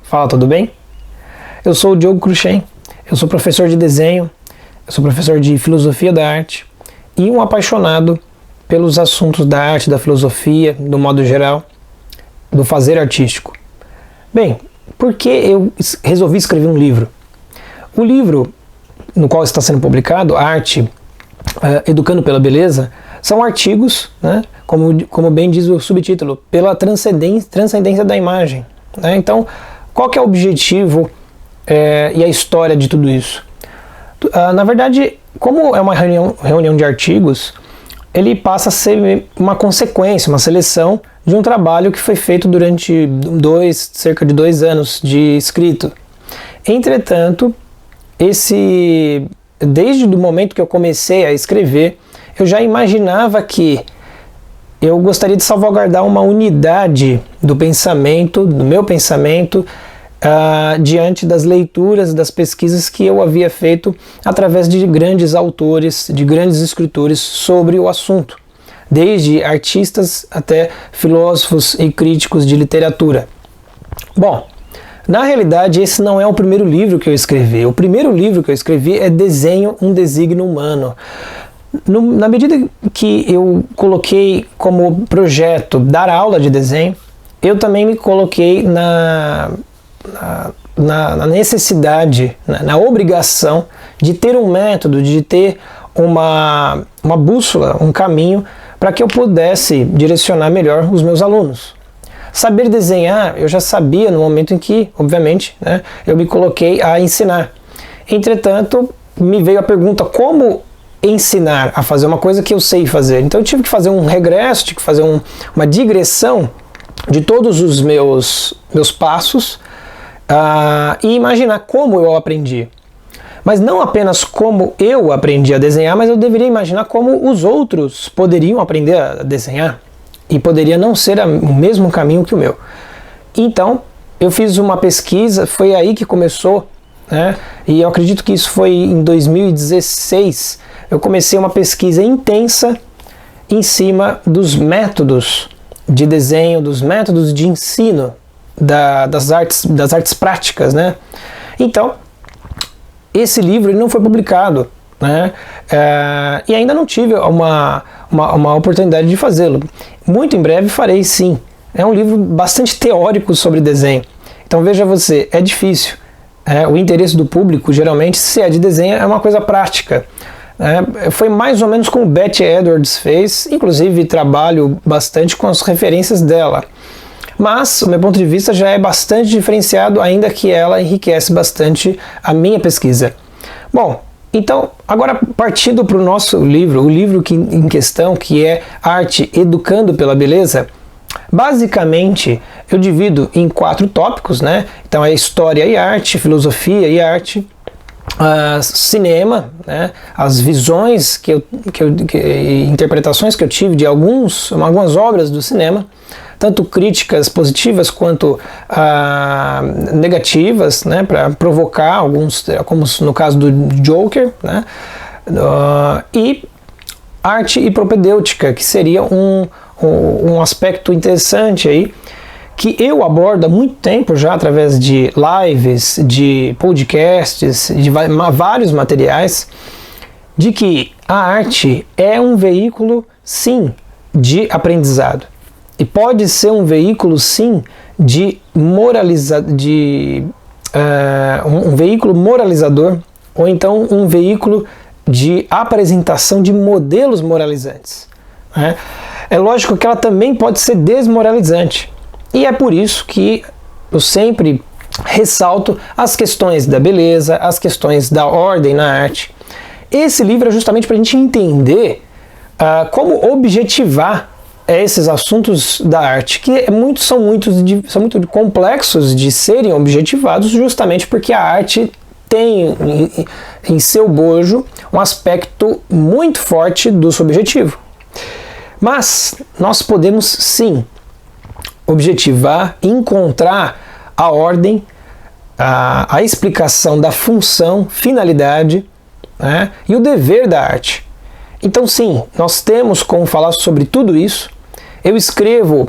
Fala, tudo bem? Eu sou o Diogo Cruxem, eu sou professor de desenho, eu sou professor de filosofia da arte e um apaixonado pelos assuntos da arte, da filosofia, do modo geral, do fazer artístico. Bem, por que eu resolvi escrever um livro? O livro no qual está sendo publicado, Arte, Educando pela Beleza, são artigos, né, como bem diz o subtítulo, pela transcendência da imagem. Né? Então, qual que é o objetivo e a história de tudo isso? Na verdade, como é uma reunião de artigos, ele passa a ser uma consequência, uma seleção de um trabalho que foi feito durante cerca de 2 anos de escrito. Entretanto, desde o momento que eu comecei a escrever, eu já imaginava que eu gostaria de salvaguardar uma unidade do meu pensamento, diante das leituras, das pesquisas que eu havia feito através de grandes autores, de grandes escritores sobre o assunto, desde artistas até filósofos e críticos de literatura. Bom, na realidade esse não é o primeiro livro que eu escrevi. O primeiro livro que eu escrevi é Desenho, um Desígnio Humano. Na medida que eu coloquei como projeto dar aula de desenho, eu também me coloquei na necessidade, na obrigação de ter um método, de ter uma bússola, um caminho para que eu pudesse direcionar melhor os meus alunos. Saber desenhar, eu já sabia no momento em que, obviamente, né, eu me coloquei a ensinar. Entretanto, me veio a pergunta, como ensinar a fazer uma coisa que eu sei fazer? Então eu tive que fazer um regresso, tive que fazer uma digressão de todos os meus passos e imaginar como eu aprendi. Mas não apenas como eu aprendi a desenhar, mas eu deveria imaginar como os outros poderiam aprender a desenhar e poderia não ser o mesmo caminho que o meu. Então eu fiz uma pesquisa, foi aí que começou, né? E eu acredito que isso foi em 2016. Eu comecei uma pesquisa intensa em cima dos métodos de desenho, dos métodos de ensino das artes práticas, né? Então, esse livro ele não foi publicado, né? E ainda não tive uma oportunidade de fazê-lo. Muito em breve farei, sim. É um livro bastante teórico sobre desenho. Então veja você, é difícil. O interesse do público, geralmente, se é de desenho, é uma coisa prática. Foi mais ou menos como Beth Edwards fez, inclusive trabalho bastante com as referências dela. Mas o meu ponto de vista já é bastante diferenciado, ainda que ela enriquece bastante a minha pesquisa. Bom, então, agora partindo para o nosso livro, o livro em questão, que é Arte, Educando pela Beleza, basicamente eu divido em 4 tópicos, né? Então é História e Arte, Filosofia e Arte, cinema, né? As visões interpretações que eu tive de algumas obras do cinema, tanto críticas positivas quanto negativas, né? Para provocar alguns, como no caso do Joker, né? E arte e propedêutica, que seria um aspecto interessante aí, que eu abordo há muito tempo já através de lives, de podcasts, de vários materiais, de que a arte é um veículo, sim, de aprendizado. E pode ser um veículo, sim, um veículo moralizador, ou então um veículo de apresentação de modelos moralizantes. Né? É lógico que ela também pode ser desmoralizante. E é por isso que eu sempre ressalto as questões da beleza, as questões da ordem na arte. Esse livro é justamente para a gente entender como objetivar esses assuntos da arte, que são muito complexos de serem objetivados, justamente porque a arte tem em seu bojo um aspecto muito forte do subjetivo. Mas nós podemos sim objetivar, encontrar a ordem, a explicação da função, finalidade, né, e o dever da arte. Então sim, nós temos como falar sobre tudo isso. Eu escrevo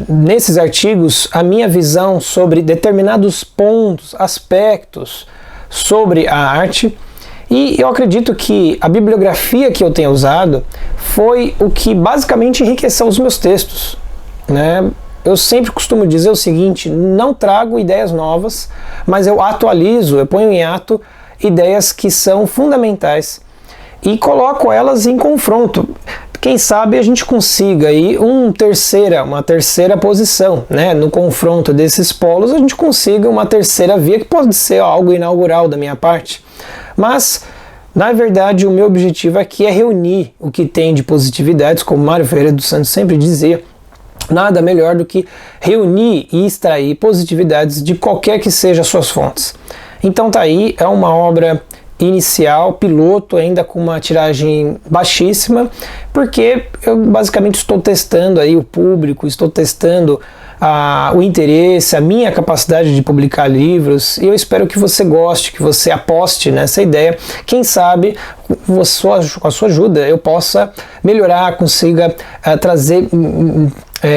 nesses artigos a minha visão sobre determinados pontos, aspectos sobre a arte, e eu acredito que a bibliografia que eu tenho usado foi o que basicamente enriqueceu os meus textos, né? Eu sempre costumo dizer o seguinte: não trago ideias novas, mas eu atualizo, eu ponho em ato ideias que são fundamentais e coloco elas em confronto. Quem sabe a gente consiga aí uma terceira posição, né? No confronto desses polos a gente consiga uma terceira via, que pode ser algo inaugural da minha parte. Mas, na verdade, o meu objetivo aqui é reunir o que tem de positividades, como Mário Ferreira dos Santos sempre dizia. Nada melhor do que reunir e extrair positividades de qualquer que seja as suas fontes. Então tá aí, é uma obra inicial, piloto, ainda com uma tiragem baixíssima, porque eu basicamente estou testando aí o público, estou testando o interesse, a minha capacidade de publicar livros, e eu espero que você goste, que você aposte nessa ideia. Quem sabe com a sua ajuda eu possa melhorar, consiga trazer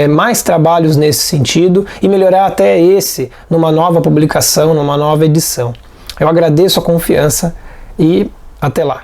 mais trabalhos nesse sentido e melhorar até esse numa nova publicação, numa nova edição. Eu agradeço a confiança e até lá.